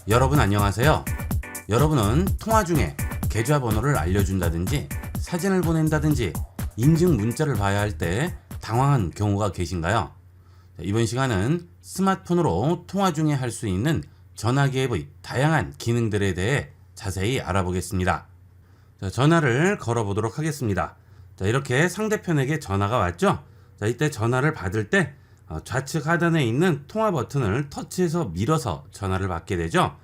여러분 안녕하세요. 여러분은 통화 중에 계좌번호를 알려준다든지 사진을 보낸다든지 인증 문자를 봐야 할 때 당황한 경우가 계신가요? 이번 시간은 스마트폰으로 통화 중에 할 수 있는 전화기 앱의 다양한 기능들에 대해 자세히 알아보겠습니다. 전화를 걸어보도록 하겠습니다. 이렇게 상대편에게 전화가 왔죠? 이때 전화를 받을 때 좌측 하단에 있는 통화 버튼을 터치해서 밀어서 전화를 받게 되죠.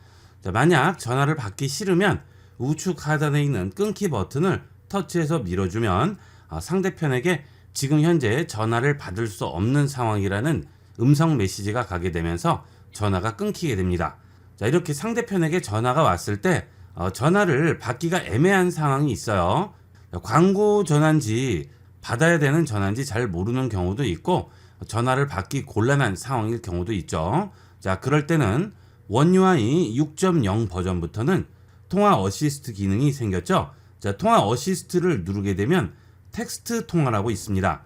만약 전화를 받기 싫으면 우측 하단에 있는 끊기 버튼을 터치해서 밀어주면 상대편에게 지금 현재 전화를 받을 수 없는 상황이라는 음성 메시지가 가게 되면서 전화가 끊기게 됩니다. 이렇게 상대편에게 전화가 왔을 때 전화를 받기가 애매한 상황이 있어요. 광고 전화인지 받아야 되는 전화인지 잘 모르는 경우도 있고 전화를 받기 곤란한 상황일 경우도 있죠. 그럴 때는 원 UI 6.0 버전부터는 통화 어시스트 기능이 생겼죠. 통화 어시스트를 누르게 되면 텍스트 통화라고 있습니다.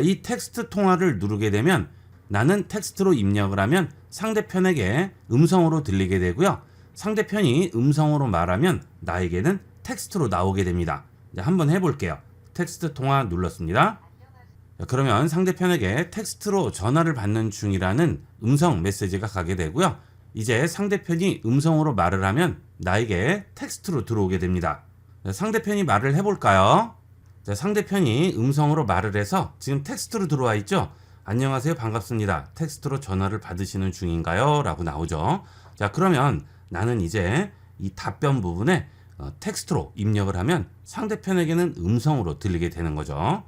이 텍스트 통화를 누르게 되면 나는 텍스트로 입력을 하면 상대편에게 음성으로 들리게 되고요. 상대편이 음성으로 말하면 나에게는 텍스트로 나오게 됩니다. 한번 해볼게요. 텍스트 통화 눌렀습니다. 그러면 상대편에게 텍스트로 전화를 받는 중이라는 음성 메시지가 가게 되고요. 이제 상대편이 음성으로 말을 하면 나에게 텍스트로 들어오게 됩니다. 상대편이 말을 해볼까요? 상대편이 음성으로 말을 해서 지금 텍스트로 들어와 있죠? 안녕하세요, 반갑습니다. 텍스트로 전화를 받으시는 중인가요? 라고 나오죠. 그러면 나는 이제 이 답변 부분에 텍스트로 입력을 하면 상대편에게는 음성으로 들리게 되는 거죠.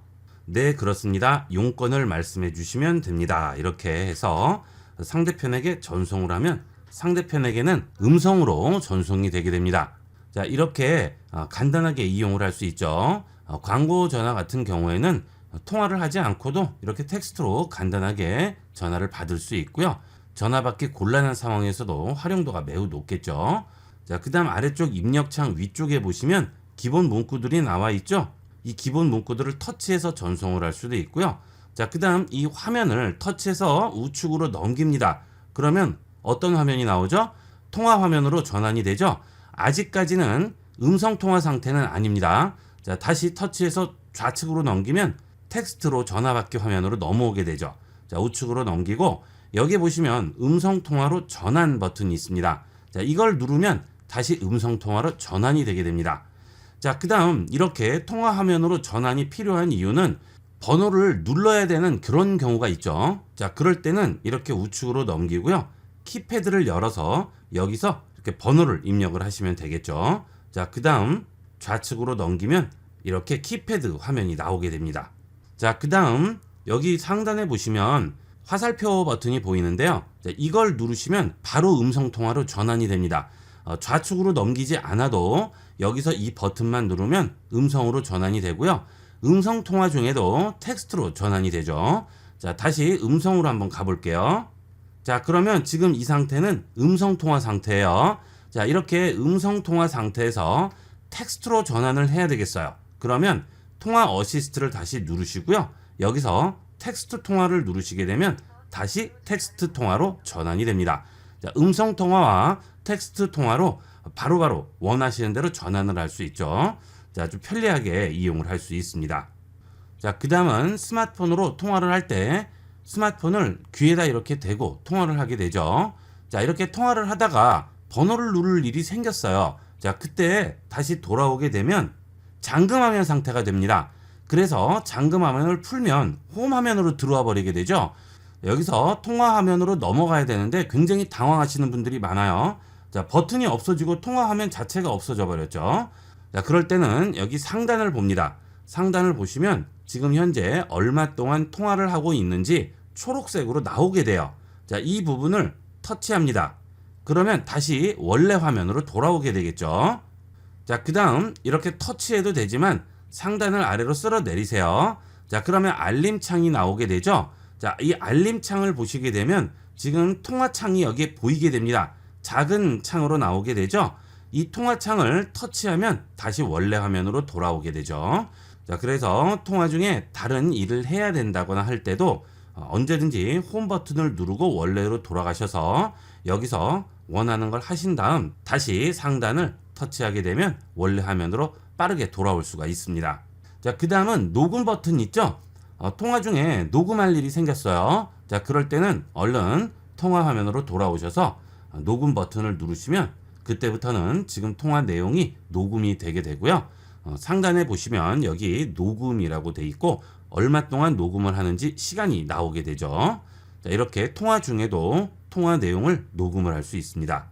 네, 그렇습니다. 용건을 말씀해 주시면 됩니다. 이렇게 해서 상대편에게 전송을 하면 상대편에게는 음성으로 전송이 되게 됩니다. 이렇게 간단하게 이용을 할 수 있죠. 광고 전화 같은 경우에는 통화를 하지 않고도 이렇게 텍스트로 간단하게 전화를 받을 수 있고요. 전화 받기 곤란한 상황에서도 활용도가 매우 높겠죠. 그 다음 아래쪽 입력창 위쪽에 보시면 기본 문구들이 나와 있죠. 이 기본 문구들을 터치해서 전송을 할 수도 있고요. 그 다음 이 화면을 터치해서 우측으로 넘깁니다. 그러면 어떤 화면이 나오죠? 통화 화면으로 전환이 되죠. 아직까지는 음성 통화 상태는 아닙니다. 다시 터치해서 좌측으로 넘기면 텍스트로 전화 받기 화면으로 넘어오게 되죠. 우측으로 넘기고 여기 보시면 음성 통화로 전환 버튼이 있습니다. 이걸 누르면 다시 음성 통화로 전환이 되게 됩니다. 그 다음 이렇게 통화 화면으로 전환이 필요한 이유는 번호를 눌러야 되는 그런 경우가 있죠. 그럴 때는 이렇게 우측으로 넘기고요. 키패드를 열어서 여기서 이렇게 번호를 입력을 하시면 되겠죠. 그 다음 좌측으로 넘기면 이렇게 키패드 화면이 나오게 됩니다. 그 다음 여기 상단에 보시면 화살표 버튼이 보이는데요. 이걸 누르시면 바로 음성통화로 전환이 됩니다. 좌측으로 넘기지 않아도 여기서 이 버튼만 누르면 음성으로 전환이 되고요. 음성통화 중에도 텍스트로 전환이 되죠. 다시 음성으로 한번 가볼게요. 그러면 지금 이 상태는 음성통화 상태예요. 이렇게 음성통화 상태에서 텍스트로 전환을 해야 되겠어요. 그러면 통화 어시스트를 다시 누르시고요. 여기서 텍스트 통화를 누르시게 되면 다시 텍스트 통화로 전환이 됩니다. 음성 통화와 텍스트 통화로 바로바로 원하시는 대로 전환을 할 수 있죠. 아주 편리하게 이용을 할 수 있습니다. 그 다음은 스마트폰으로 통화를 할 때 스마트폰을 귀에다 이렇게 대고 통화를 하게 되죠. 이렇게 통화를 하다가 번호를 누를 일이 생겼어요. 그때 다시 돌아오게 되면 잠금화면 상태가 됩니다. 그래서 잠금화면을 풀면 홈화면으로 들어와 버리게 되죠. 여기서 통화화면으로 넘어가야 되는데 굉장히 당황하시는 분들이 많아요. 버튼이 없어지고 통화화면 자체가 없어져 버렸죠. 그럴 때는 여기 상단을 봅니다. 상단을 보시면 지금 현재 얼마 동안 통화를 하고 있는지 초록색으로 나오게 돼요. 이 부분을 터치합니다. 그러면 다시 원래 화면으로 돌아오게 되겠죠. 그 다음 이렇게 터치해도 되지만 상단을 아래로 쓸어 내리세요. 그러면 알림창이 나오게 되죠. 이 알림창을 보시게 되면 지금 통화창이 여기에 보이게 됩니다. 작은 창으로 나오게 되죠. 이 통화창을 터치하면 다시 원래 화면으로 돌아오게 되죠. 그래서 통화 중에 다른 일을 해야 된다거나 할 때도 언제든지 홈 버튼을 누르고 원래로 돌아가셔서 여기서 원하는 걸 하신 다음 다시 상단을 터치하게 되면 원래 화면으로 빠르게 돌아올 수가 있습니다. 자, 그 다음은 녹음 버튼 있죠? 통화 중에 녹음할 일이 생겼어요. 자, 그럴 때는 얼른 통화 화면으로 돌아오셔서 녹음 버튼을 누르시면 그때부터는 지금 통화 내용이 녹음이 되게 되고요. 상단에 보시면 여기 녹음이라고 돼 있고 얼마 동안 녹음을 하는지 시간이 나오게 되죠. 자, 이렇게 통화 중에도 통화 내용을 녹음을 할 수 있습니다.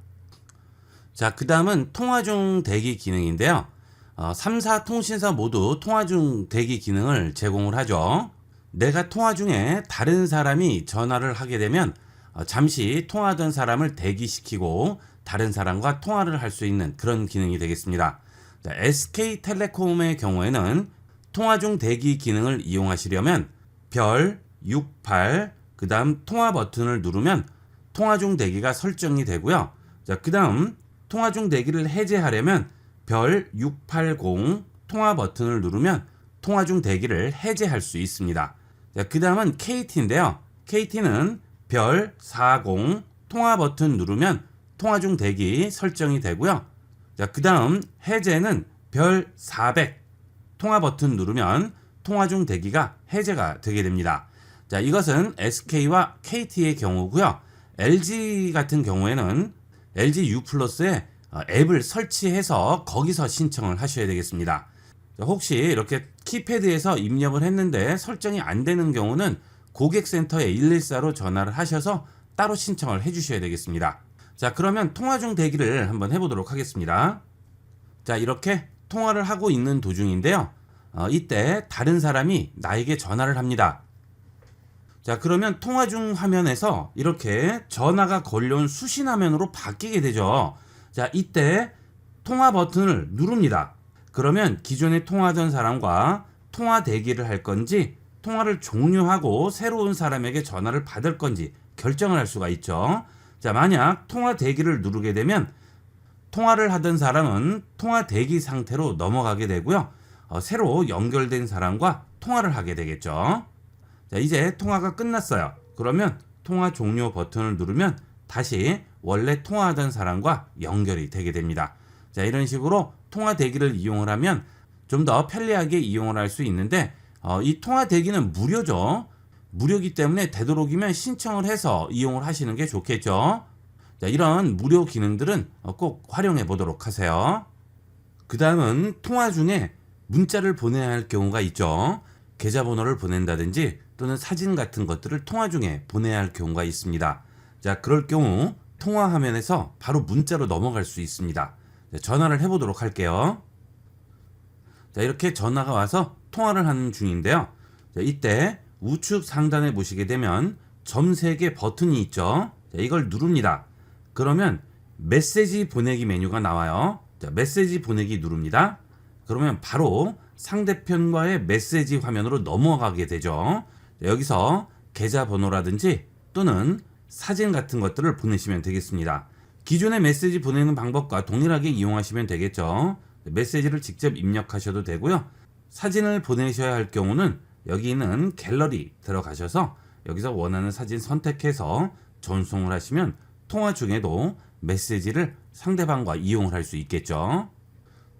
자, 그 다음은 통화 중 대기 기능인데요. 3사 통신사 모두 통화 중 대기 기능을 제공을 하죠. 내가 통화 중에 다른 사람이 전화를 하게 되면 잠시 통화하던 사람을 대기시키고 다른 사람과 통화를 할 수 있는 그런 기능이 되겠습니다. 자, SK텔레콤의 경우에는 통화 중 대기 기능을 이용하시려면 별 68, 그 다음 통화 버튼을 누르면 통화 중 대기가 설정이 되고요. 자, 그 다음 통화 중 대기를 해제하려면 별 680 통화 버튼을 누르면 통화 중 대기를 해제할 수 있습니다. 자, 그 다음은 KT인데요. KT는 별 40 통화 버튼 누르면 통화 중 대기 설정이 되고요. 자, 그 다음 해제는 별 400 통화 버튼 누르면 통화 중 대기가 해제가 되게 됩니다. 자, 이것은 SK와 KT의 경우고요. LG 같은 경우에는 LG U+에 앱을 설치해서 거기서 신청을 하셔야 되겠습니다. 자, 혹시 이렇게 키패드에서 입력을 했는데 설정이 안 되는 경우는 고객센터에 114로 전화를 하셔서 따로 신청을 해 주셔야 되겠습니다. 자, 그러면 통화 중 대기를 한번 해보도록 하겠습니다. 자, 이렇게 통화를 하고 있는 도중인데요. 이때 다른 사람이 나에게 전화를 합니다. 자, 그러면 통화 중 화면에서 이렇게 전화가 걸려온 수신 화면으로 바뀌게 되죠. 자, 이때 통화 버튼을 누릅니다. 그러면 기존에 통화하던 사람과 통화 대기를 할 건지 통화를 종료하고 새로운 사람에게 전화를 받을 건지 결정을 할 수가 있죠. 자, 만약 통화 대기를 누르게 되면 통화를 하던 사람은 통화 대기 상태로 넘어가게 되고요. 새로 연결된 사람과 통화를 하게 되겠죠. 자, 이제 통화가 끝났어요. 그러면 통화 종료 버튼을 누르면 다시 원래 통화하던 사람과 연결이 되게 됩니다. 자, 이런 식으로 통화 대기를 이용을 하면 좀 더 편리하게 이용을 할 수 있는데 이 통화 대기는 무료죠. 무료이기 때문에 되도록이면 신청을 해서 이용을 하시는 게 좋겠죠. 자, 이런 무료 기능들은 꼭 활용해 보도록 하세요. 그 다음은 통화 중에 문자를 보내야 할 경우가 있죠. 계좌번호를 보낸다든지 또는 사진 같은 것들을 통화 중에 보내야 할 경우가 있습니다. 자, 그럴 경우 통화 화면에서 바로 문자로 넘어갈 수 있습니다. 자, 전화를 해보도록 할게요. 자, 이렇게 전화가 와서 통화를 하는 중인데요. 자, 이때 우측 상단에 보시게 되면 점 3개 버튼이 있죠. 자, 이걸 누릅니다. 그러면 메시지 보내기 메뉴가 나와요. 자, 메시지 보내기 누릅니다. 그러면 바로 상대편과의 메시지 화면으로 넘어가게 되죠. 자, 여기서 계좌번호라든지 또는 사진 같은 것들을 보내시면 되겠습니다. 기존의 메시지 보내는 방법과 동일하게 이용하시면 되겠죠. 메시지를 직접 입력하셔도 되고요. 사진을 보내셔야 할 경우는 여기 있는 갤러리 들어가셔서 여기서 원하는 사진 선택해서 전송을 하시면 통화 중에도 메시지를 상대방과 이용을 할 수 있겠죠.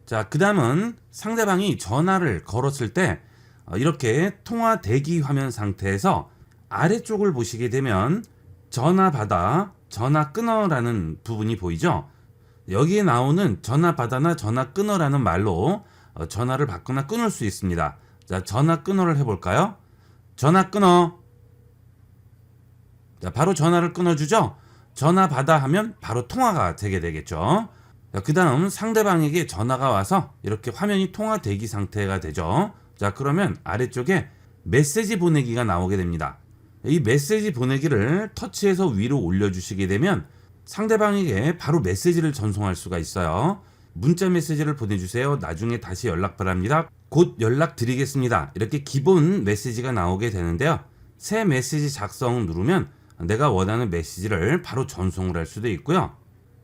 자, 그 다음은 상대방이 전화를 걸었을 때 이렇게 통화 대기 화면 상태에서 아래쪽을 보시게 되면 전화 받아, 전화 끊어라는 부분이 보이죠? 여기에 나오는 전화 받아나 전화 끊어라는 말로 전화를 받거나 끊을 수 있습니다. 자, 전화 끊어를 해볼까요? 전화 끊어. 자, 바로 전화를 끊어주죠? 전화 받아 하면 바로 통화가 되게 되겠죠. 자, 그 다음 상대방에게 전화가 와서 이렇게 화면이 통화 대기 상태가 되죠. 자, 그러면 아래쪽에 메시지 보내기가 나오게 됩니다. 이 메시지 보내기를 터치해서 위로 올려주시게 되면 상대방에게 바로 메시지를 전송할 수가 있어요. 문자 메시지를 보내주세요. 나중에 다시 연락 바랍니다. 곧 연락 드리겠습니다. 이렇게 기본 메시지가 나오게 되는데요. 새 메시지 작성 누르면 내가 원하는 메시지를 바로 전송을 할 수도 있고요.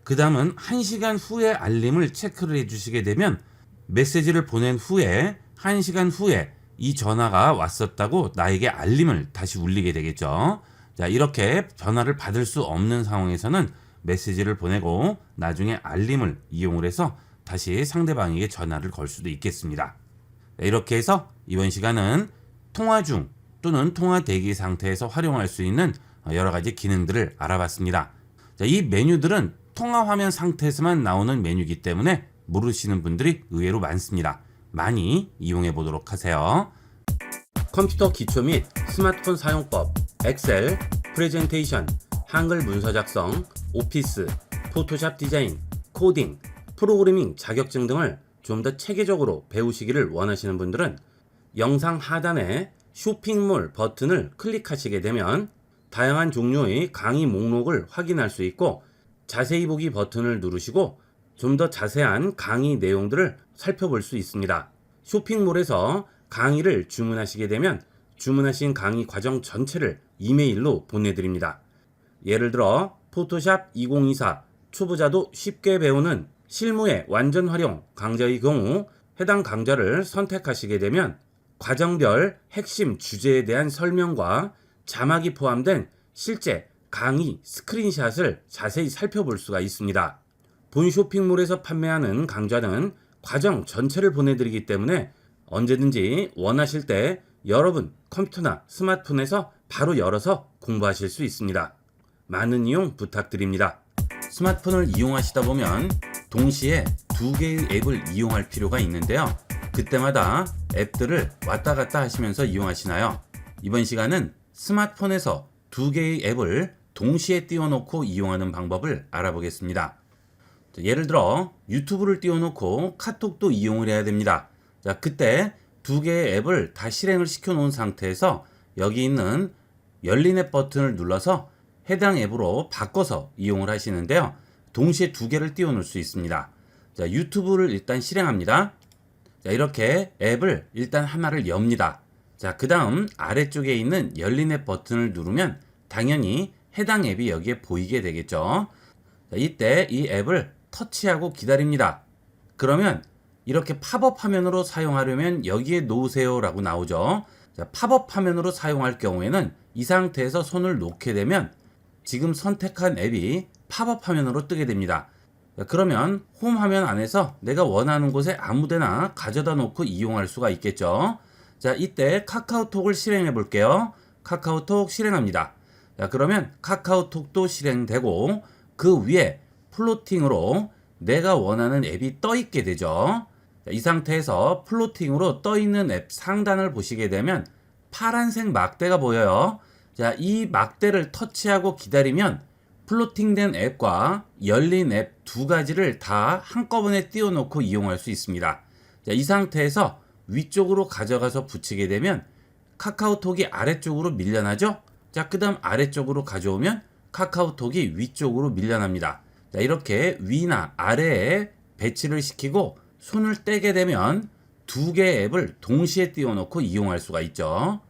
그 다음은 1시간 후에 알림을 체크를 해주시게 되면 메시지를 보낸 후에 1시간 후에 이 전화가 왔었다고 나에게 알림을 다시 울리게 되겠죠. 자, 이렇게 전화를 받을 수 없는 상황에서는 메시지를 보내고 나중에 알림을 이용을 해서 다시 상대방에게 전화를 걸 수도 있겠습니다. 이렇게 해서 이번 시간은 통화 중 또는 통화 대기 상태에서 활용할 수 있는 여러 가지 기능들을 알아봤습니다. 이 메뉴들은 통화 화면 상태에서만 나오는 메뉴이기 때문에 모르시는 분들이 의외로 많습니다. 많이 이용해 보도록 하세요. 컴퓨터 기초 및 스마트폰 사용법, 엑셀, 프레젠테이션, 한글 문서 작성, 오피스, 포토샵 디자인, 코딩, 프로그래밍 자격증 등을 좀 더 체계적으로 배우시기를 원하시는 분들은 영상 하단에 쇼핑몰 버튼을 클릭하시게 되면 다양한 종류의 강의 목록을 확인할 수 있고, 자세히 보기 버튼을 누르시고 좀 더 자세한 강의 내용들을 살펴볼 수 있습니다. 쇼핑몰에서 강의를 주문하시게 되면 주문하신 강의 과정 전체를 이메일로 보내드립니다. 예를 들어 포토샵 2024 초보자도 쉽게 배우는 실무의 완전 활용 강좌의 경우 해당 강좌를 선택하시게 되면 과정별 핵심 주제에 대한 설명과 자막이 포함된 실제 강의 스크린샷을 자세히 살펴볼 수가 있습니다. 본 쇼핑몰에서 판매하는 강좌는 과정 전체를 보내드리기 때문에 언제든지 원하실 때 여러분 컴퓨터나 스마트폰에서 바로 열어서 공부하실 수 있습니다. 많은 이용 부탁드립니다. 스마트폰을 이용하시다 보면 동시에 두 개의 앱을 이용할 필요가 있는데요. 그때마다 앱들을 왔다 갔다 하시면서 이용하시나요? 이번 시간은 스마트폰에서 두 개의 앱을 동시에 띄워놓고 이용하는 방법을 알아보겠습니다. 예를 들어 유튜브를 띄워놓고 카톡도 이용을 해야 됩니다. 자, 그때 두 개의 앱을 다 실행을 시켜 놓은 상태에서 여기 있는 열린 앱 버튼을 눌러서 해당 앱으로 바꿔서 이용을 하시는데요. 동시에 두 개를 띄워 놓을 수 있습니다. 자, 유튜브를 일단 실행합니다. 자, 이렇게 앱을 일단 하나를 엽니다. 자, 그 다음 아래쪽에 있는 열린 앱 버튼을 누르면 당연히 해당 앱이 여기에 보이게 되겠죠. 자, 이때 이 앱을 터치하고 기다립니다. 그러면 이렇게 팝업 화면으로 사용하려면 여기에 놓으세요 라고 나오죠. 자, 팝업 화면으로 사용할 경우에는 이 상태에서 손을 놓게 되면 지금 선택한 앱이 팝업 화면으로 뜨게 됩니다. 자, 그러면 홈 화면 안에서 내가 원하는 곳에 아무데나 가져다 놓고 이용할 수가 있겠죠. 자, 이때 카카오톡을 실행해 볼게요. 카카오톡 실행합니다. 자, 그러면 카카오톡도 실행되고 그 위에 플로팅으로 내가 원하는 앱이 떠 있게 되죠. 자, 이 상태에서 플로팅으로 떠 있는 앱 상단을 보시게 되면 파란색 막대가 보여요. 자, 이 막대를 터치하고 기다리면 플로팅된 앱과 열린 앱 두 가지를 다 한꺼번에 띄워놓고 이용할 수 있습니다. 자, 이 상태에서 위쪽으로 가져가서 붙이게 되면 카카오톡이 아래쪽으로 밀려나죠. 자, 그 다음 아래쪽으로 가져오면 카카오톡이 위쪽으로 밀려납니다. 자, 이렇게 위나 아래에 배치를 시키고 손을 떼게 되면 두 개의 앱을 동시에 띄워놓고 이용할 수가 있죠.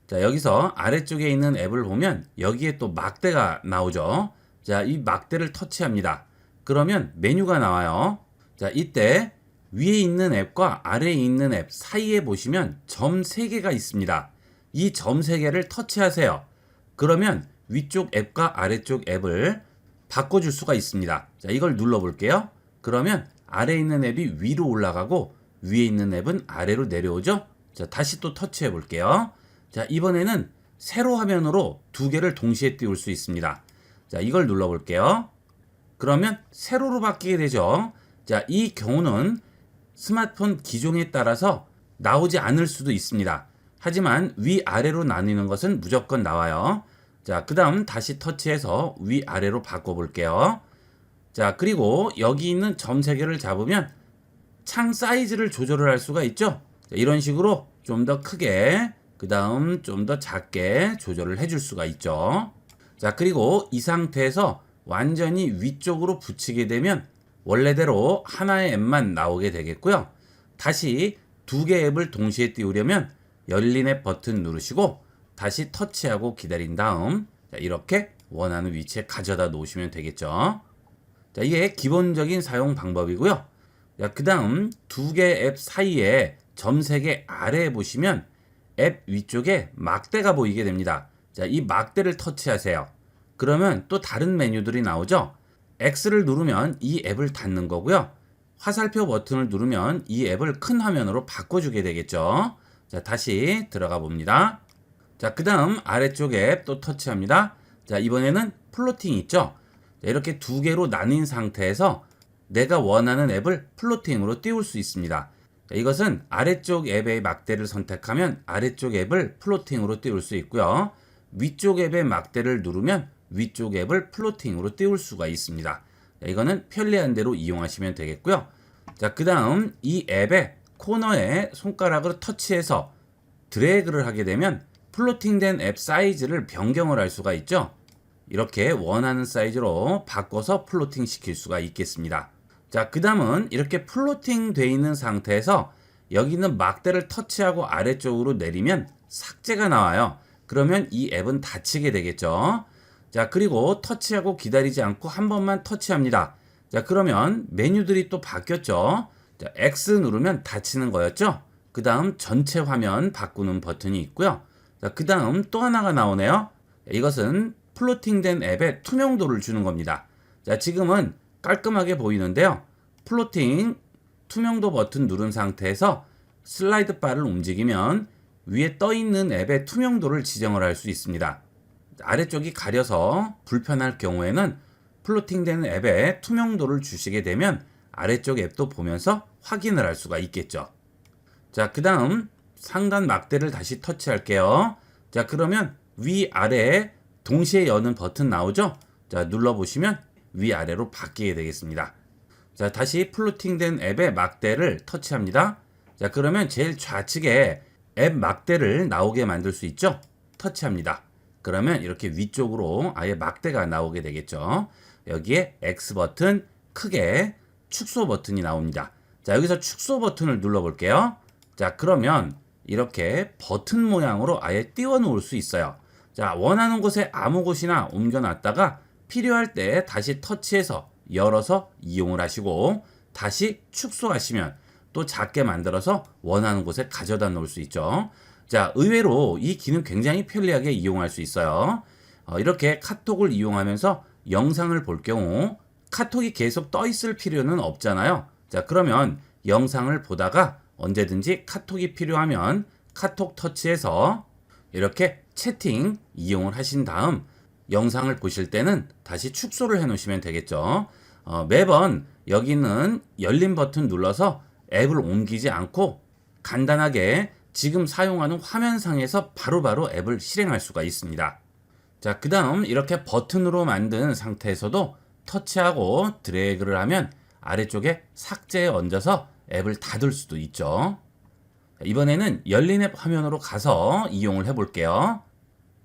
자, 여기서 아래쪽에 있는 앱을 보면 여기에 또 막대가 나오죠. 자, 이 막대를 터치합니다. 그러면 메뉴가 나와요. 자, 이때 위에 있는 앱과 아래에 있는 앱 사이에 보시면 점 3개가 있습니다. 이 점 3개를 터치하세요. 그러면 위쪽 앱과 아래쪽 앱을 바꿔줄 수가 있습니다. 자, 이걸 눌러볼게요. 그러면 아래에 있는 앱이 위로 올라가고 위에 있는 앱은 아래로 내려오죠. 자, 다시 또 터치해 볼게요. 자, 이번에는 세로 화면으로 두 개를 동시에 띄울 수 있습니다. 자, 이걸 눌러볼게요. 그러면 세로로 바뀌게 되죠. 자, 이 경우는 스마트폰 기종에 따라서 나오지 않을 수도 있습니다. 하지만 위아래로 나뉘는 것은 무조건 나와요. 자, 그 다음 다시 터치해서 위아래로 바꿔볼게요. 자, 그리고 여기 있는 점 3개를 잡으면 창 사이즈를 조절을 할 수가 있죠. 자, 이런 식으로 좀 더 크게, 그 다음 좀 더 작게 조절을 해줄 수가 있죠. 자, 그리고 이 상태에서 완전히 위쪽으로 붙이게 되면 원래대로 하나의 앱만 나오게 되겠고요. 다시 두 개의 앱을 동시에 띄우려면 열린 앱 버튼 누르시고 다시 터치하고 기다린 다음 자, 이렇게 원하는 위치에 가져다 놓으시면 되겠죠. 자, 이게 기본적인 사용 방법이고요. 자, 그 다음 두 개의 앱 사이에 점 3개 아래에 보시면 앱 위쪽에 막대가 보이게 됩니다. 자, 이 막대를 터치하세요. 그러면 또 다른 메뉴들이 나오죠. X를 누르면 이 앱을 닫는 거고요. 화살표 버튼을 누르면 이 앱을 큰 화면으로 바꿔주게 되겠죠. 자, 다시 들어가 봅니다. 자, 그 다음 아래쪽 앱 또 터치합니다. 자, 이번에는 플로팅 있죠? 자, 이렇게 두 개로 나뉜 상태에서 내가 원하는 앱을 플로팅으로 띄울 수 있습니다. 자, 이것은 아래쪽 앱의 막대를 선택하면 아래쪽 앱을 플로팅으로 띄울 수 있고요. 위쪽 앱의 막대를 누르면 위쪽 앱을 플로팅으로 띄울 수가 있습니다. 자, 이거는 편리한 대로 이용하시면 되겠고요. 자, 그 다음 이 앱의 코너에 손가락으로 터치해서 드래그를 하게 되면 플로팅된 앱 사이즈를 변경을 할 수가 있죠. 이렇게 원하는 사이즈로 바꿔서 플로팅 시킬 수가 있겠습니다. 자, 그 다음은 이렇게 플로팅 돼 있는 상태에서 여기 있는 막대를 터치하고 아래쪽으로 내리면 삭제가 나와요. 그러면 이 앱은 닫히게 되겠죠. 자, 그리고 터치하고 기다리지 않고 한 번만 터치합니다. 자, 그러면 메뉴들이 또 바뀌었죠. 자, X 누르면 닫히는 거였죠. 그 다음 전체 화면 바꾸는 버튼이 있고요. 자, 그 다음 또 하나가 나오네요. 이것은 플로팅된 앱에 투명도를 주는 겁니다. 자, 지금은 깔끔하게 보이는데요. 플로팅 투명도 버튼 누른 상태에서 슬라이드 바를 움직이면 위에 떠 있는 앱의 투명도를 지정을 할 수 있습니다. 아래쪽이 가려서 불편할 경우에는 플로팅된 앱에 투명도를 주시게 되면 아래쪽 앱도 보면서 확인을 할 수가 있겠죠. 자, 그 다음 상단 막대를 다시 터치할게요. 자, 그러면 위아래에 동시에 여는 버튼 나오죠? 자, 눌러보시면 위아래로 바뀌게 되겠습니다. 자, 다시 플로팅된 앱의 막대를 터치합니다. 자, 그러면 제일 좌측에 앱 막대를 나오게 만들 수 있죠? 터치합니다. 그러면 이렇게 위쪽으로 아예 막대가 나오게 되겠죠. 여기에 X 버튼 크게 축소 버튼이 나옵니다. 자, 여기서 축소 버튼을 눌러볼게요. 자, 그러면 이렇게 버튼 모양으로 아예 띄워 놓을 수 있어요. 자, 원하는 곳에 아무 곳이나 옮겨놨다가 필요할 때 다시 터치해서 열어서 이용을 하시고 다시 축소하시면 또 작게 만들어서 원하는 곳에 가져다 놓을 수 있죠. 자, 의외로 이 기능 굉장히 편리하게 이용할 수 있어요. 이렇게 카톡을 이용하면서 영상을 볼 경우 카톡이 계속 떠 있을 필요는 없잖아요. 자, 그러면 영상을 보다가 언제든지 카톡이 필요하면 카톡 터치해서 이렇게 채팅 이용을 하신 다음 영상을 보실 때는 다시 축소를 해 놓으시면 되겠죠. 매번 여기 있는 열린 버튼 눌러서 앱을 옮기지 않고 간단하게 지금 사용하는 화면상에서 바로바로 앱을 실행할 수가 있습니다. 자, 그 다음 이렇게 버튼으로 만든 상태에서도 터치하고 드래그를 하면 아래쪽에 삭제에 얹어서 앱을 닫을 수도 있죠. 이번에는 열린 앱 화면으로 가서 이용을 해볼게요.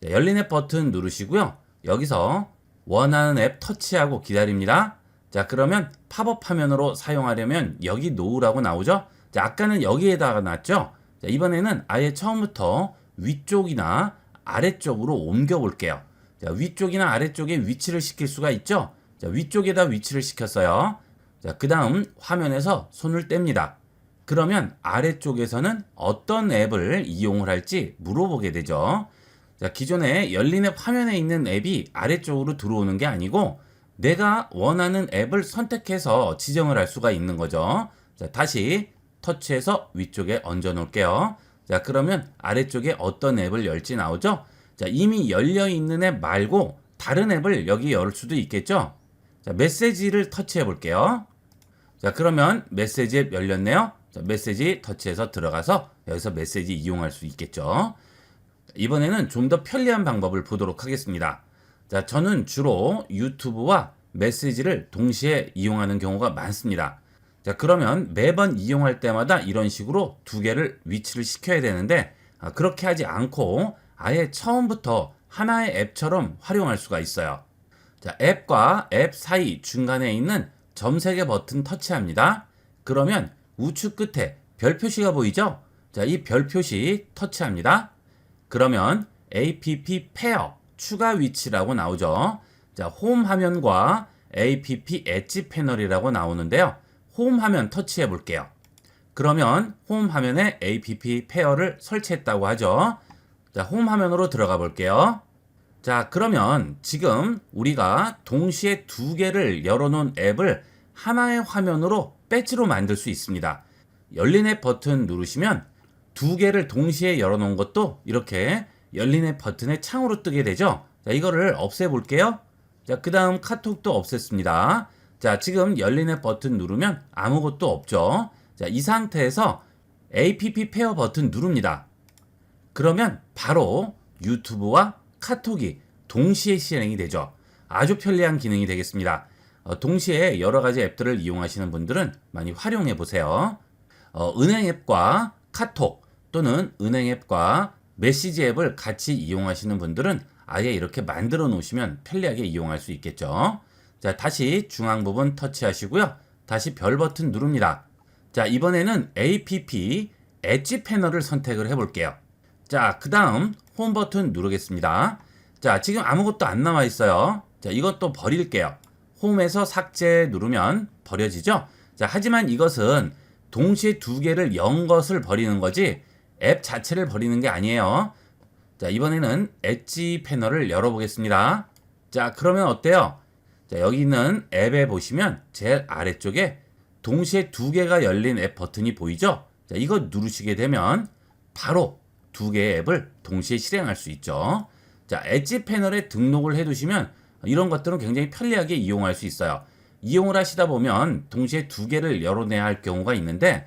열린 앱 버튼 누르시고요. 여기서 원하는 앱 터치하고 기다립니다. 자, 그러면 팝업 화면으로 사용하려면 여기 놓으라고 나오죠. 자, 아까는 여기에다가 놨죠. 자, 이번에는 아예 처음부터 위쪽이나 아래쪽으로 옮겨 볼게요. 자, 위쪽이나 아래쪽에 위치를 시킬 수가 있죠. 자, 위쪽에다 위치를 시켰어요. 자, 그 다음 화면에서 손을 뗍니다. 그러면 아래쪽에서는 어떤 앱을 이용을 할지 물어보게 되죠. 자, 기존에 열린 앱 화면에 있는 앱이 아래쪽으로 들어오는 게 아니고 내가 원하는 앱을 선택해서 지정을 할 수가 있는 거죠. 자, 다시 터치해서 위쪽에 얹어 놓을게요. 자, 그러면 아래쪽에 어떤 앱을 열지 나오죠? 자, 이미 열려 있는 앱 말고 다른 앱을 여기 열 수도 있겠죠? 자, 메시지를 터치해 볼게요. 자, 그러면 메시지 앱 열렸네요. 자, 메시지 터치해서 들어가서 여기서 메시지 이용할 수 있겠죠. 이번에는 좀 더 편리한 방법을 보도록 하겠습니다. 자, 저는 주로 유튜브와 메시지를 동시에 이용하는 경우가 많습니다. 자, 그러면 매번 이용할 때마다 이런 식으로 두 개를 위치를 시켜야 되는데 그렇게 하지 않고 아예 처음부터 하나의 앱처럼 활용할 수가 있어요. 자, 앱과 앱 사이 중간에 있는 점 3개 버튼 터치합니다. 그러면 우측 끝에 별 표시가 보이죠? 자, 이 별 표시 터치합니다. 그러면 app 페어 추가 위치라고 나오죠. 자, 홈 화면과 app 엣지 패널이라고 나오는데요. 홈 화면 터치해 볼게요. 그러면 홈 화면에 app 페어를 설치했다고 하죠. 자, 홈 화면으로 들어가 볼게요. 자, 그러면 지금 우리가 동시에 두 개를 열어놓은 앱을 하나의 화면으로 배지로 만들 수 있습니다. 열린 앱 버튼 누르시면 두 개를 동시에 열어놓은 것도 이렇게 열린 앱 버튼의 창으로 뜨게 되죠. 자, 이거를 없애볼게요. 자, 그 다음 카톡도 없앴습니다. 자, 지금 열린 앱 버튼 누르면 아무것도 없죠. 자, 이 상태에서 APP 페어 버튼 누릅니다. 그러면 바로 유튜브와 카톡이 동시에 실행이 되죠. 아주 편리한 기능이 되겠습니다. 동시에 여러 가지 앱들을 이용하시는 분들은 많이 활용해 보세요. 은행 앱과 카톡 또는 은행 앱과 메시지 앱을 같이 이용하시는 분들은 아예 이렇게 만들어 놓으시면 편리하게 이용할 수 있겠죠. 자, 다시 중앙 부분 터치하시고요. 다시 별 버튼 누릅니다. 자, 이번에는 APP 엣지 패널을 선택을 해 볼게요. 자, 그 다음 홈 버튼 누르겠습니다. 자, 지금 아무것도 안 나와 있어요. 자, 이것도 버릴게요. 홈에서 삭제 누르면 버려지죠. 자, 하지만 이것은 동시에 두 개를 연 것을 버리는 거지 앱 자체를 버리는 게 아니에요. 자, 이번에는 엣지 패널을 열어보겠습니다. 자, 그러면 어때요? 자, 여기 있는 앱에 보시면 제일 아래쪽에 동시에 두 개가 열린 앱 버튼이 보이죠? 자, 이거 누르시게 되면 바로 두 개의 앱을 동시에 실행할 수 있죠. 자, 엣지 패널에 등록을 해두시면 이런 것들은 굉장히 편리하게 이용할 수 있어요. 이용을 하시다 보면 동시에 두 개를 열어내야 할 경우가 있는데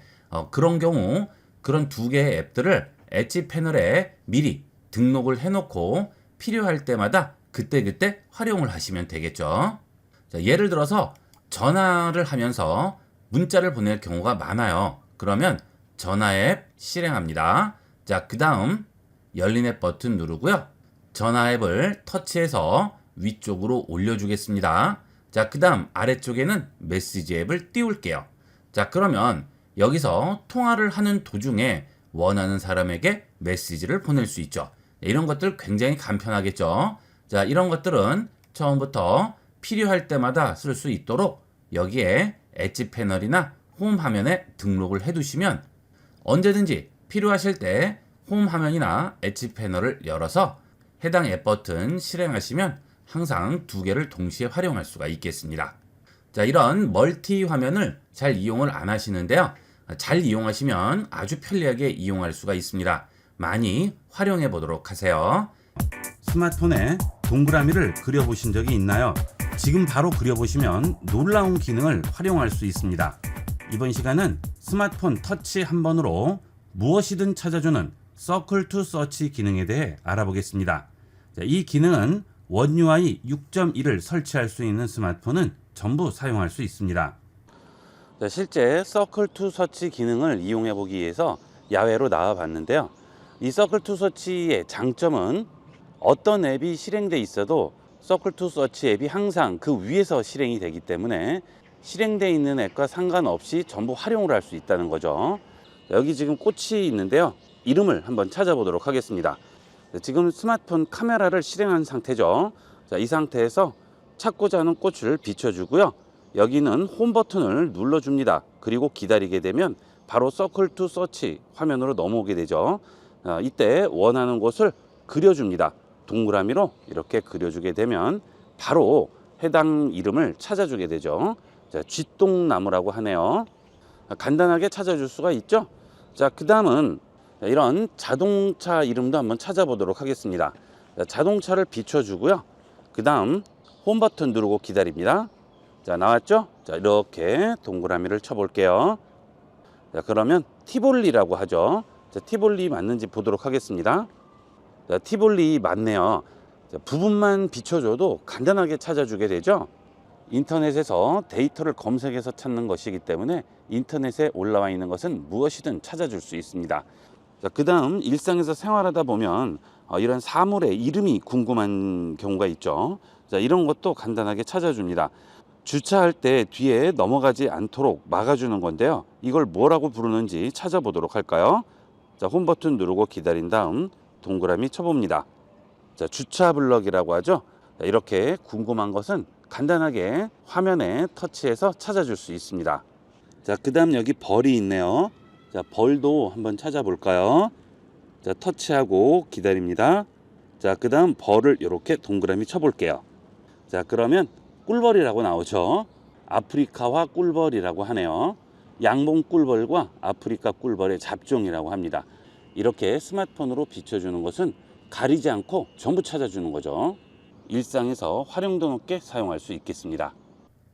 그런 경우 그런 두 개의 앱들을 엣지 패널에 미리 등록을 해놓고 필요할 때마다 그때그때 활용을 하시면 되겠죠. 자, 예를 들어서 전화를 하면서 문자를 보낼 경우가 많아요. 그러면 전화 앱 실행합니다. 자, 그 다음 열린 앱 버튼 누르고요. 전화 앱을 터치해서 위쪽으로 올려주겠습니다. 자, 그 다음 아래쪽에는 메시지 앱을 띄울게요. 자, 그러면 여기서 통화를 하는 도중에 원하는 사람에게 메시지를 보낼 수 있죠. 이런 것들 굉장히 간편하겠죠. 자, 이런 것들은 처음부터 필요할 때마다 쓸 수 있도록 여기에 엣지 패널이나 홈 화면에 등록을 해두시면 언제든지 필요하실 때 홈 화면이나 엣지 패널을 열어서 해당 앱 버튼 실행하시면 항상 두 개를 동시에 활용할 수가 있겠습니다. 자, 이런 멀티 화면을 잘 이용을 안 하시는데요. 잘 이용하시면 아주 편리하게 이용할 수가 있습니다. 많이 활용해 보도록 하세요. 스마트폰에 동그라미를 그려보신 적이 있나요? 지금 바로 그려보시면 놀라운 기능을 활용할 수 있습니다. 이번 시간은 스마트폰 터치 한 번으로 무엇이든 찾아주는 서클 투 서치 기능에 대해 알아보겠습니다. 자, 이 기능은 원 UI 6.1을 설치할 수 있는 스마트폰은 전부 사용할 수 있습니다. 자, 실제 서클 투 서치 기능을 이용해 보기 위해서 야외로 나와 봤는데요. 이 서클 투 서치의 장점은 어떤 앱이 실행돼 있어도 서클 투 서치 앱이 항상 그 위에서 실행이 되기 때문에 실행되어 있는 앱과 상관없이 전부 활용을 할 수 있다는 거죠. 여기 지금 꽃이 있는데요. 이름을 한번 찾아보도록 하겠습니다. 지금 스마트폰 카메라를 실행한 상태죠. 자, 이 상태에서 찾고자 하는 꽃을 비춰주고요. 여기는 홈 버튼을 눌러줍니다. 그리고 기다리게 되면 바로 서클 투 서치 화면으로 넘어오게 되죠. 이때 원하는 곳을 그려줍니다. 동그라미로 이렇게 그려주게 되면 바로 해당 이름을 찾아주게 되죠. 자, 쥐똥나무라고 하네요. 간단하게 찾아줄 수가 있죠. 자, 그 다음은 이런 자동차 이름도 한번 찾아보도록 하겠습니다. 자, 자동차를 비춰주고요. 그 다음 홈 버튼 누르고 기다립니다. 자, 나왔죠? 자, 이렇게 동그라미를 쳐볼게요. 자, 그러면 티볼리라고 하죠. 자, 티볼리 맞는지 보도록 하겠습니다. 자, 티볼리 맞네요. 자, 부분만 비춰줘도 간단하게 찾아주게 되죠. 인터넷에서 데이터를 검색해서 찾는 것이기 때문에 인터넷에 올라와 있는 것은 무엇이든 찾아줄 수 있습니다. 자, 그 다음 일상에서 생활하다 보면 이런 사물의 이름이 궁금한 경우가 있죠. 자, 이런 것도 간단하게 찾아줍니다. 주차할 때 뒤에 넘어가지 않도록 막아주는 건데요. 이걸 뭐라고 부르는지 찾아보도록 할까요? 자, 홈 버튼 누르고 기다린 다음 동그라미 쳐봅니다. 자, 주차 블럭이라고 하죠. 자, 이렇게 궁금한 것은 간단하게 화면에 터치해서 찾아줄 수 있습니다. 자, 그 다음 여기 벌이 있네요. 자, 벌도 한번 찾아볼까요? 자, 터치하고 기다립니다. 자, 자, 그 다음 벌을 이렇게 동그라미 쳐볼게요. 자, 그러면 꿀벌이라고 나오죠. 아프리카화 꿀벌이라고 하네요. 양봉 꿀벌과 아프리카 꿀벌의 잡종이라고 합니다. 이렇게 스마트폰으로 비춰주는 것은 가리지 않고 전부 찾아주는 거죠. 일상에서 활용도 높게 사용할 수 있겠습니다.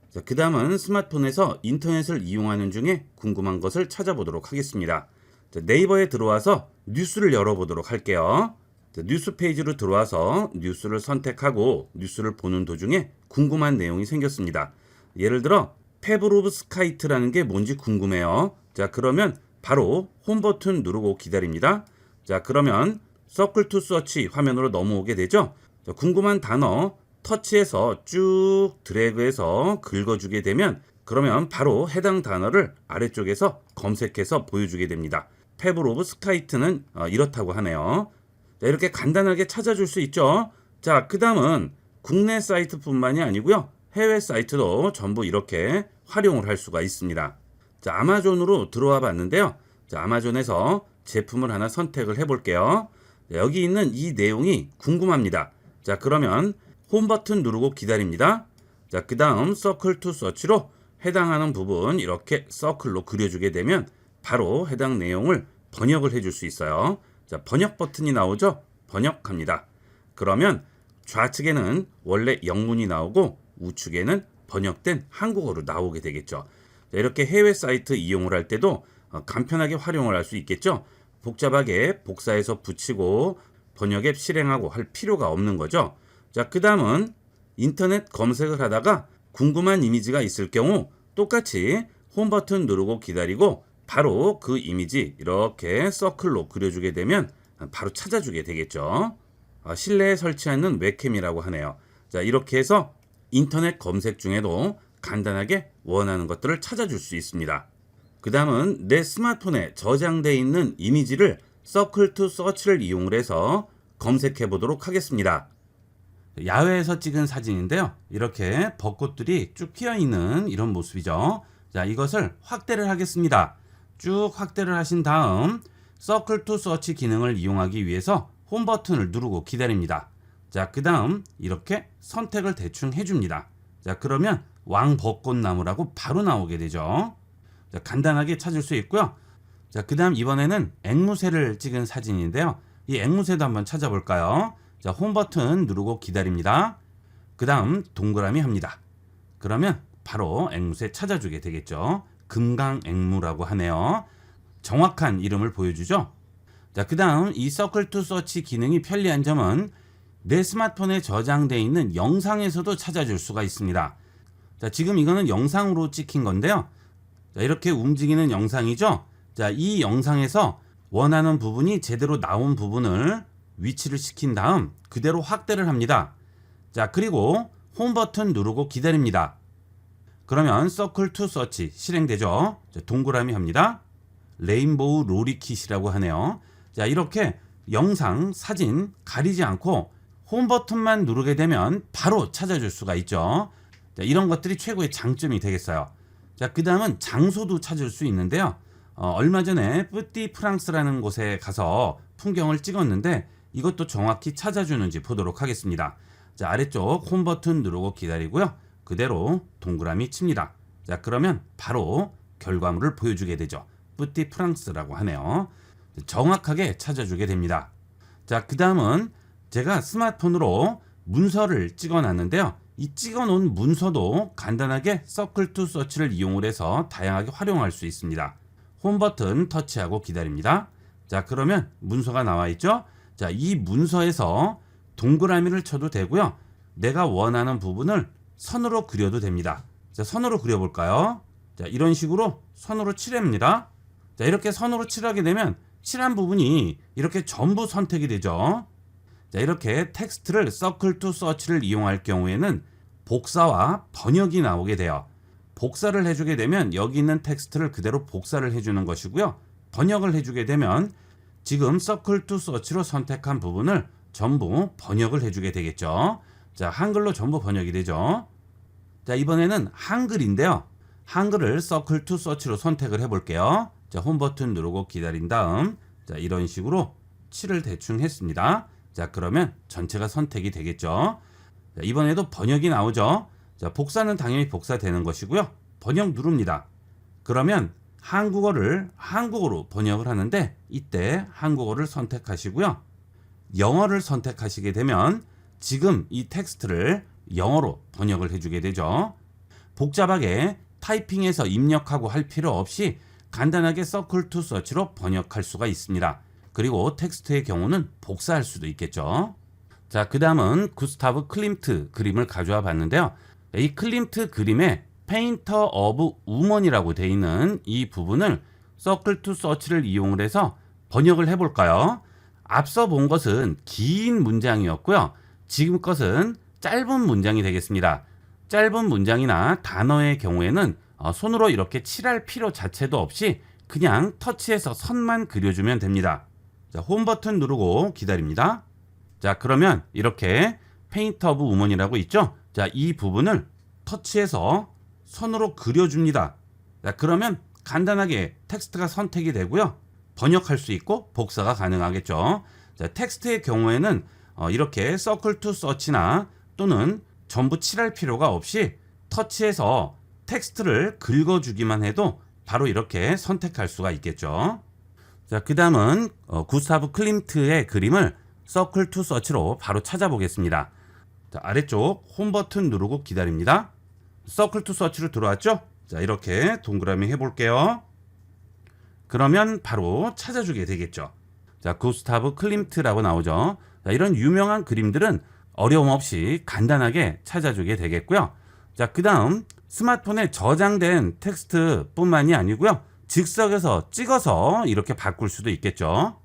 자, 그 다음은 스마트폰에서 인터넷을 이용하는 중에 궁금한 것을 찾아보도록 하겠습니다. 자, 네이버에 들어와서 뉴스를 열어보도록 할게요. 자, 뉴스 페이지로 들어와서 뉴스를 선택하고 뉴스를 보는 도중에 궁금한 내용이 생겼습니다. 예를 들어 페브로브스카이트라는 게 뭔지 궁금해요. 자, 그러면 바로 홈 버튼 누르고 기다립니다. 자, 그러면 서클 투 서치 화면으로 넘어오게 되죠. 자, 궁금한 단어 터치해서 쭉 드래그해서 긁어주게 되면 그러면 바로 해당 단어를 아래쪽에서 검색해서 보여주게 됩니다. 페브로브스카이트는 이렇다고 하네요. 자, 이렇게 간단하게 찾아줄 수 있죠. 자, 그 다음은 국내 사이트뿐만이 아니고요. 해외 사이트도 전부 이렇게 활용을 할 수가 있습니다. 자, 아마존으로 들어와 봤는데요. 자, 아마존에서 제품을 하나 선택을 해볼게요. 자, 여기 있는 이 내용이 궁금합니다. 자, 그러면 홈 버튼 누르고 기다립니다. 자, 그 다음 서클 투 서치로 해당하는 부분 이렇게 서클로 그려주게 되면 바로 해당 내용을 번역을 해줄 수 있어요. 자, 번역 버튼이 나오죠? 번역합니다. 그러면 좌측에는 원래 영문이 나오고 우측에는 번역된 한국어로 나오게 되겠죠. 자, 이렇게 해외 사이트 이용을 할 때도 간편하게 활용을 할 수 있겠죠. 복잡하게 복사해서 붙이고 번역 앱 실행하고 할 필요가 없는 거죠. 자, 그 다음은 인터넷 검색을 하다가 궁금한 이미지가 있을 경우 똑같이 홈 버튼 누르고 기다리고 바로 그 이미지 이렇게 서클로 그려주게 되면 바로 찾아주게 되겠죠. 실내에 설치하는 웹캠이라고 하네요. 자, 이렇게 해서 인터넷 검색 중에도 간단하게 원하는 것들을 찾아줄 수 있습니다. 그 다음은 내 스마트폰에 저장되어 있는 이미지를 서클 투 서치를 이용을 해서 검색해 보도록 하겠습니다. 야외에서 찍은 사진인데요. 이렇게 벚꽃들이 쭉 피어 있는 이런 모습이죠. 자, 이것을 확대를 하겠습니다. 쭉 확대를 하신 다음 서클 투 서치 기능을 이용하기 위해서 홈 버튼을 누르고 기다립니다. 자, 그 다음 이렇게 선택을 대충 해줍니다. 자, 그러면 왕벚꽃나무라고 바로 나오게 되죠. 자, 간단하게 찾을 수 있고요. 자, 그 다음 이번에는 앵무새를 찍은 사진인데요. 이 앵무새도 한번 찾아볼까요? 자, 홈 버튼 누르고 기다립니다. 그 다음 동그라미 합니다. 그러면 바로 앵무새 찾아주게 되겠죠. 금강앵무라고 하네요. 정확한 이름을 보여주죠. 자, 그 다음 이 서클 투 서치 기능이 편리한 점은 내 스마트폰에 저장되어 있는 영상에서도 찾아줄 수가 있습니다. 자, 지금 이거는 영상으로 찍힌 건데요. 자, 이렇게 움직이는 영상이죠. 자, 이 영상에서 원하는 부분이 제대로 나온 부분을 위치를 시킨 다음 그대로 확대를 합니다. 자, 그리고 홈 버튼 누르고 기다립니다. 그러면 서클 투 서치 실행되죠. 자, 동그라미 합니다. 레인보우 로리킷이라고 하네요. 자, 이렇게 영상, 사진 가리지 않고 홈 버튼만 누르게 되면 바로 찾아줄 수가 있죠. 자, 이런 것들이 최고의 장점이 되겠어요. 자, 그 다음은 장소도 찾을 수 있는데요. 얼마 전에 뿌띠 프랑스라는 곳에 가서 풍경을 찍었는데 이것도 정확히 찾아주는지 보도록 하겠습니다. 자, 아래쪽 홈 버튼 누르고 기다리고요. 그대로 동그라미 칩니다. 자, 그러면 바로 결과물을 보여주게 되죠. 뿌띠 프랑스라고 하네요. 정확하게 찾아주게 됩니다. 자, 그 다음은 제가 스마트폰으로 문서를 찍어 놨는데요. 이 찍어 놓은 문서도 간단하게 서클 투 서치를 이용을 해서 다양하게 활용할 수 있습니다. 홈 버튼 터치하고 기다립니다. 자, 그러면 문서가 나와 있죠. 자, 이 문서에서 동그라미를 쳐도 되고요. 내가 원하는 부분을 선으로 그려도 됩니다. 자, 선으로 그려볼까요? 자, 이런 식으로 선으로 칠합니다. 자, 이렇게 선으로 칠하게 되면 칠한 부분이 이렇게 전부 선택이 되죠. 자, 이렇게 텍스트를 서클 투 서치를 이용할 경우에는 복사와 번역이 나오게 돼요. 복사를 해주게 되면 여기 있는 텍스트를 그대로 복사를 해주는 것이고요. 번역을 해주게 되면 지금 서클 투 서치로 선택한 부분을 전부 번역을 해주게 되겠죠. 자, 한글로 전부 번역이 되죠. 자, 이번에는 한글인데요. 한글을 서클 투 서치로 선택을 해볼게요. 자, 홈 버튼 누르고 기다린 다음 자, 이런 식으로 칠을 대충 했습니다. 자, 그러면 전체가 선택이 되겠죠. 자, 이번에도 번역이 나오죠. 자, 복사는 당연히 복사되는 것이고요. 번역 누릅니다. 그러면 한국어를 한국어로 번역을 하는데 이때 한국어를 선택하시고요. 영어를 선택하시게 되면 지금 이 텍스트를 영어로 번역을 해주게 되죠. 복잡하게 타이핑해서 입력하고 할 필요 없이 간단하게 서클 투 서치로 번역할 수가 있습니다. 그리고 텍스트의 경우는 복사할 수도 있겠죠. 자, 그 다음은 구스타브 클림트 그림을 가져와 봤는데요. 이 클림트 그림에 페인터 오브 우먼이라고 되어 있는 이 부분을 서클 투 서치를 이용을 해서 번역을 해볼까요? 앞서 본 것은 긴 문장이었고요. 지금 것은 짧은 문장이 되겠습니다. 짧은 문장이나 단어의 경우에는 손으로 이렇게 칠할 필요 자체도 없이 그냥 터치해서 선만 그려주면 됩니다. 자, 홈 버튼 누르고 기다립니다. 자, 그러면 이렇게 페인트 오브 우먼이라고 있죠? 자, 이 부분을 터치해서 선으로 그려줍니다. 자, 그러면 간단하게 텍스트가 선택이 되고요. 번역할 수 있고 복사가 가능하겠죠. 자, 텍스트의 경우에는 이렇게 서클 투 서치나 또는 전부 칠할 필요가 없이 터치해서 텍스트를 긁어주기만 해도 바로 이렇게 선택할 수가 있겠죠. 자, 그 다음은 구스타브 클림트의 그림을 서클 투 서치로 바로 찾아보겠습니다. 자, 아래쪽 홈 버튼 누르고 기다립니다. 서클 투 서치로 들어왔죠? 자, 이렇게 동그라미 해볼게요. 그러면 바로 찾아주게 되겠죠. 자, 구스타브 클림트라고 나오죠. 자, 이런 유명한 그림들은 어려움 없이 간단하게 찾아주게 되겠고요. 자, 그 다음 스마트폰에 저장된 텍스트뿐만이 아니고요. 즉석에서 찍어서 이렇게 바꿀 수도 있겠죠.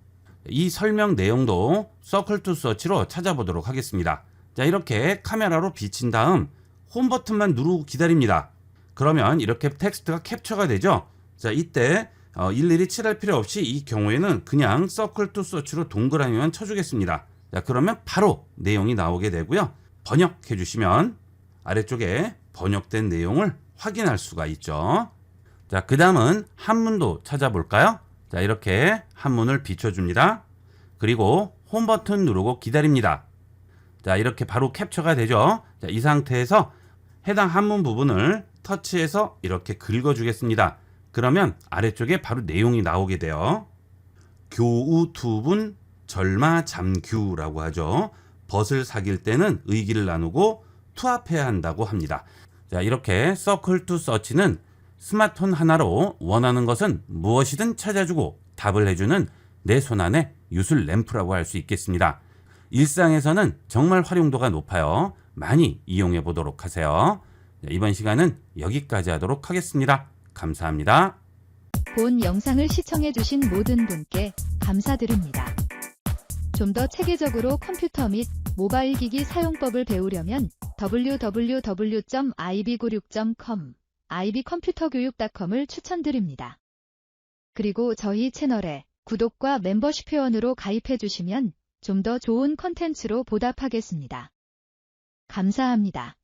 이 설명 내용도 서클 투 서치로 찾아보도록 하겠습니다. 자, 이렇게 카메라로 비친 다음 홈 버튼만 누르고 기다립니다. 그러면 이렇게 텍스트가 캡처가 되죠. 자, 이때 일일이 칠할 필요 없이 이 경우에는 그냥 서클 투 서치로 동그라미만 쳐주겠습니다. 자, 그러면 바로 내용이 나오게 되고요. 번역해 주시면 아래쪽에 번역된 내용을 확인할 수가 있죠. 자, 그 다음은 한문도 찾아볼까요? 자, 이렇게 한문을 비춰줍니다. 그리고 홈 버튼 누르고 기다립니다. 자, 이렇게 바로 캡처가 되죠. 자, 이 상태에서 해당 한문 부분을 터치해서 이렇게 긁어주겠습니다. 그러면 아래쪽에 바로 내용이 나오게 돼요. 교우 투분 절마 잠규라고 하죠. 벗을 사귈 때는 의기를 나누고 투합해야 한다고 합니다. 자, 이렇게 서클 투 서치는 스마트폰 하나로 원하는 것은 무엇이든 찾아주고 답을 해주는 내 손안의 유술 램프라고 할 수 있겠습니다. 일상에서는 정말 활용도가 높아요. 많이 이용해 보도록 하세요. 자, 이번 시간은 여기까지 하도록 하겠습니다. 감사합니다. 본 영상을 시청해 주신 모든 분께 감사드립니다. 좀 더 체계적으로 컴퓨터 및 모바일 기기 사용법을 배우려면 www.ib96.com, ib컴퓨터교육.com을 추천드립니다. 그리고 저희 채널에 구독과 멤버십 회원으로 가입해 주시면 좀 더 좋은 컨텐츠로 보답하겠습니다. 감사합니다.